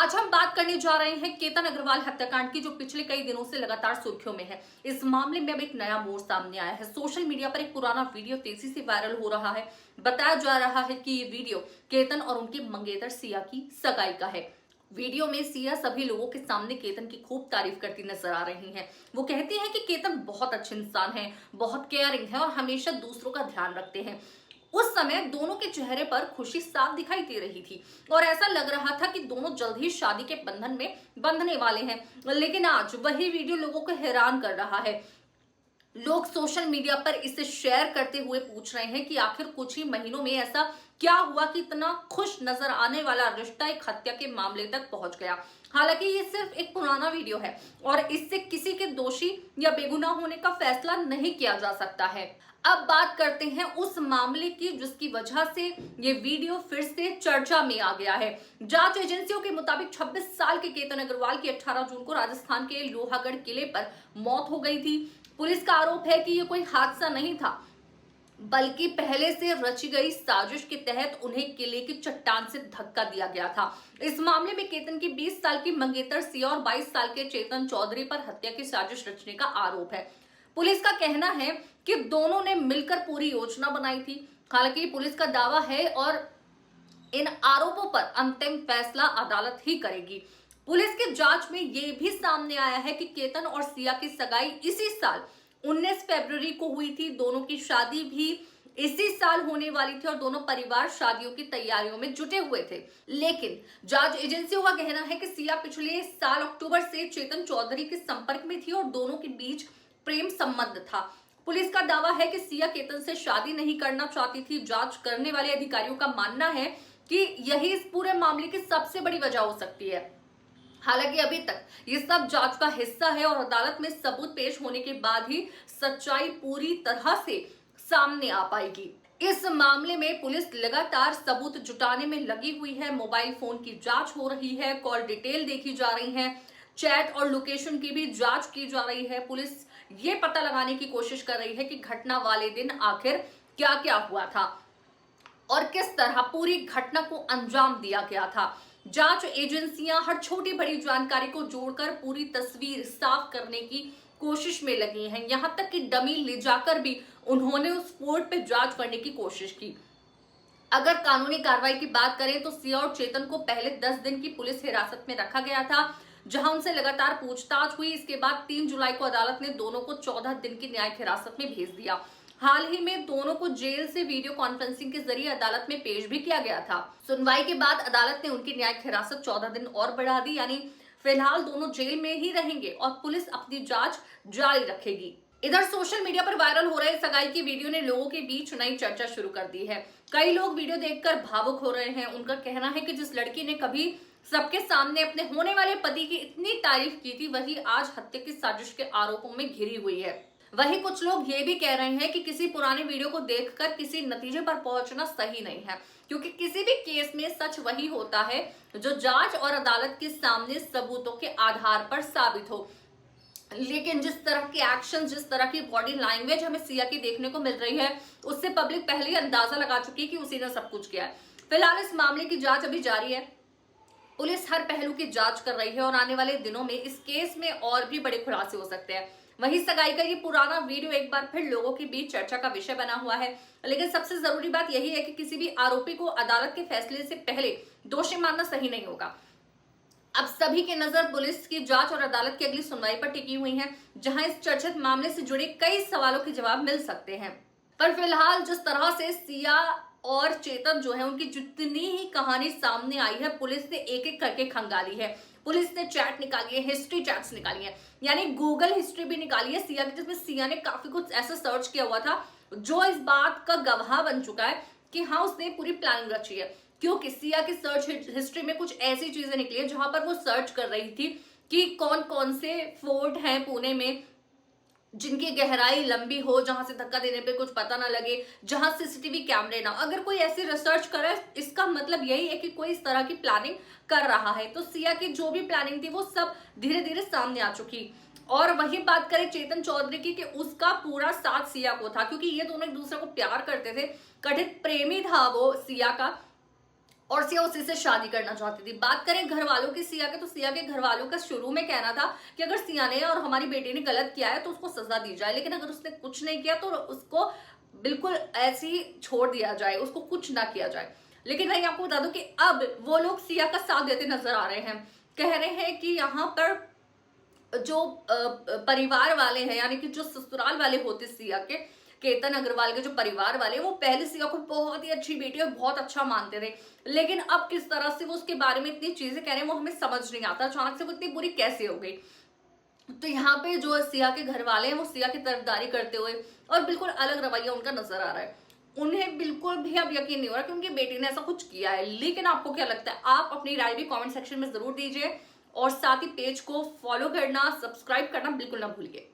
आज हम बात करने जा रहे हैं केतन अग्रवाल हत्याकांड की, जो पिछले कई दिनों से लगातार सुर्खियों में है। इस मामले में अब एक नया मोड़ सामने आया है। सोशल मीडिया पर एक पुराना वीडियो तेजी से वायरल हो रहा है। बताया जा रहा है कि ये वीडियो केतन और उनकी मंगेतर सिया की सगाई का है। वीडियो में सिया सभी लोगों के सामने केतन की खूब तारीफ करती नजर आ रही हैं। वो कहती हैं कि केतन बहुत अच्छे इंसान हैं, बहुत केयरिंग है और हमेशा दूसरों का ध्यान रखते हैं। उस समय दोनों के चेहरे पर खुशी साफ दिखाई दे रही थी और ऐसा लग रहा था कि दोनों जल्द ही शादी के बंधन में बंधने वाले हैं। लेकिन आज वही वीडियो लोगों को हैरान कर रहा है। लोग सोशल मीडिया पर इसे शेयर करते हुए पूछ रहे हैं कि आखिर कुछ ही महीनों में ऐसा क्या हुआ कि इतना खुश नजर आने वाला रिश्ता एक हत्या के मामले तक पहुंच गया। हालांकि ये सिर्फ एक पुराना वीडियो है और इससे किसी के दोषी या बेगुनाह होने का फैसला नहीं किया जा सकता है। अब बात करते हैं उस मामले की जिसकी वजह से ये वीडियो फिर से चर्चा में आ गया है। जांच एजेंसियों के मुताबिक 26 साल के केतन अग्रवाल की 18 जून को राजस्थान के लोहागढ़ किले पर मौत हो गई थी। पुलिस का आरोप है कि ये कोई हादसा नहीं था, बल्कि पहले से रची गई साजिश के तहत उन्हें किले की चट्टान से धक्का दिया गया था। इस मामले में केतन की 20 साल की मंगेतर सिया और 22 साल के चेतन चौधरी पर हत्या की साजिश रचने का आरोप है। पुलिस का कहना है कि दोनों ने मिलकर पूरी योजना बनाई थी। हालांकि पुलिस का दावा है और इन आरोपों पर अंतिम फैसला अदालत ही करेगी। पुलिस की जांच में यह भी सामने आया है कि केतन और सिया की सगाई इसी साल 19 फरवरी को हुई थी। दोनों की शादी भी इसी साल होने वाली थी और दोनों परिवार शादियों की तैयारियों में जुटे हुए थे। लेकिन जांच एजेंसियों का कहना है कि सिया पिछले साल अक्टूबर से चेतन चौधरी के संपर्क में थी और दोनों के बीच प्रेम संबंध था। पुलिस का दावा है कि सिया केतन से शादी नहीं करना चाहती थी। जांच करने वाले अधिकारियों का मानना है कि यही इस पूरे मामले की सबसे बड़ी वजह हो सकती है। हालांकि अभी तक ये सब जांच का हिस्सा है और अदालत में सबूत पेश होने के बाद ही सच्चाई पूरी तरह से सामने आ पाएगी। इस मामले में पुलिस लगातार सबूत जुटाने में लगी हुई है। मोबाइल फोन की जांच हो रही है, कॉल डिटेल देखी जा रही है, चैट और लोकेशन की भी जांच की जा रही है। पुलिस ये पता लगाने की कोशिश कर रही है कि घटना वाले दिन आखिर क्या क्या हुआ था और किस तरह पूरी घटना को अंजाम दिया गया था। जांच एजेंसियां हर छोटी बड़ी जानकारी को जोड़कर पूरी तस्वीर साफ करने की कोशिश में लगी हैं। यहां तक कि डमी ले जाकर भी उन्होंने उस स्पॉट पे जांच करने की कोशिश की। अगर कानूनी कार्रवाई की बात करें तो सिया और चेतन को पहले 10 दिन की पुलिस हिरासत में रखा गया था, जहां उनसे लगातार पूछताछ हुई। इसके बाद 3 जुलाई को अदालत ने दोनों को 14 दिन की न्यायिक हिरासत में भेज दिया। हाल ही में दोनों को जेल से वीडियो कॉन्फ्रेंसिंग के जरिए अदालत में पेश भी किया गया था। सुनवाई के बाद अदालत ने उनकी न्यायिक हिरासत 14 दिन और बढ़ा दी, यानी फिलहाल दोनों जेल में ही रहेंगे और पुलिस अपनी जांच जारी रखेगी। इधर सोशल मीडिया पर वायरल हो रहे सगाई की वीडियो ने लोगों के बीच नई चर्चा शुरू कर दी है। कई लोग वीडियो देखकर भावुक हो रहे हैं। उनका कहना है कि जिस लड़की ने कभी सबके सामने अपने होने वाले पति की इतनी तारीफ की थी, वही आज हत्या की साजिश के आरोपों में घिरी हुई है। वहीं कुछ लोग ये भी कह रहे हैं कि किसी पुराने वीडियो को देखकर किसी नतीजे पर पहुंचना सही नहीं है, क्योंकि किसी भी केस में सच वही होता है जो जांच और अदालत के सामने सबूतों के आधार पर साबित हो। लेकिन जिस तरह के एक्शन, जिस तरह की बॉडी लैंग्वेज हमें सिया की देखने को मिल रही है, उससे पब्लिक पहले ही अंदाजा लगा चुकी है कि उसी ने सब कुछ किया है। फिलहाल इस मामले की जांच अभी जारी है। पुलिस हर पहलू की जांच कर रही है और आने वाले दिनों में इस केस में और भी बड़े खुलासे हो सकते हैं। वहीं सगाई का ये पुराना वीडियो एक बार फिर लोगों के बीच चर्चा का विषय बना हुआ है। लेकिन सबसे जरूरी बात यही है कि किसी भी आरोपी को अदालत के फैसले से पहले दोषी मानना सही नहीं होगा। अब सभी की नजर पुलिस की जांच और अदालत की अगली सुनवाई पर टिकी हुई है, जहां इस चर्चित मामले से जुड़े कई सवालों के जवाब मिल सकते हैं। पर फिलहाल जिस तरह से सिया और चेतन जो है, उनकी जितनी ही कहानी सामने आई है, पुलिस ने एक एक करके खंगाली है। पुलिस ने चैट निकाली है, हिस्ट्री चैट्स निकाली है, यानी गूगल हिस्ट्री भी निकाली है सिया की, जिसमें सिया ने काफी कुछ ऐसा सर्च किया हुआ था जो इस बात का गवाह बन चुका है कि हाँ, उसने पूरी प्लानिंग रची है। क्योंकि सिया की सर्च हिस्ट्री में कुछ ऐसी चीजें निकली है जहां पर वो सर्च कर रही थी कि कौन कौन से फोर्ट हैं पुणे में जिनकी गहराई लंबी हो, जहां से धक्का देने पे कुछ पता ना लगे, जहां सीसीटीवी कैमरे ना। अगर कोई ऐसी रिसर्च करे, इसका मतलब यही है कि कोई इस तरह की प्लानिंग कर रहा है। तो सिया की जो भी प्लानिंग थी वो सब धीरे धीरे सामने आ चुकी। और वही बात करें चेतन चौधरी की, कि उसका पूरा साथ सिया को था, क्योंकि ये दोनों एक दूसरे को प्यार करते थे। कथित प्रेमी था वो सिया का और सिया उसी से शादी करना चाहती थी। बात करें घर वालों की सिया के, तो सिया के घर वालों का शुरू में कहना था कि अगर सिया ने और हमारी बेटी ने गलत किया है तो उसको सजा दी जाए, लेकिन अगर उसने कुछ नहीं किया तो उसको बिल्कुल ऐसे ही छोड़ दिया जाए, उसको कुछ ना किया जाए। लेकिन भाई आपको बता दूं कि अब वो लोग सिया का साथ देते नजर आ रहे हैं। कह रहे हैं कि यहाँ पर जो परिवार वाले हैं, यानी कि जो ससुराल वाले होते सिया के, केतन अग्रवाल के जो परिवार वाले, वो पहले सिया को बहुत ही अच्छी बेटी और बहुत अच्छा मानते थे, लेकिन अब किस तरह से वो उसके बारे में इतनी चीजें कह रहे हैं वो हमें समझ नहीं आता, अचानक से वो इतनी बुरी कैसे हो गई। तो यहाँ पे जो सिया के घर वाले हैं वो सिया की तरफदारी करते हुए और बिल्कुल अलग रवैया उनका नजर आ रहा है। उन्हें बिल्कुल भी अब यकीन नहीं हो रहा कि उनकी बेटी ने ऐसा कुछ किया है। लेकिन आपको क्या लगता है? आप अपनी राय भी कमेंट सेक्शन में जरूर दीजिए और साथ ही पेज को फॉलो करना, सब्सक्राइब करना बिल्कुल ना भूलिए।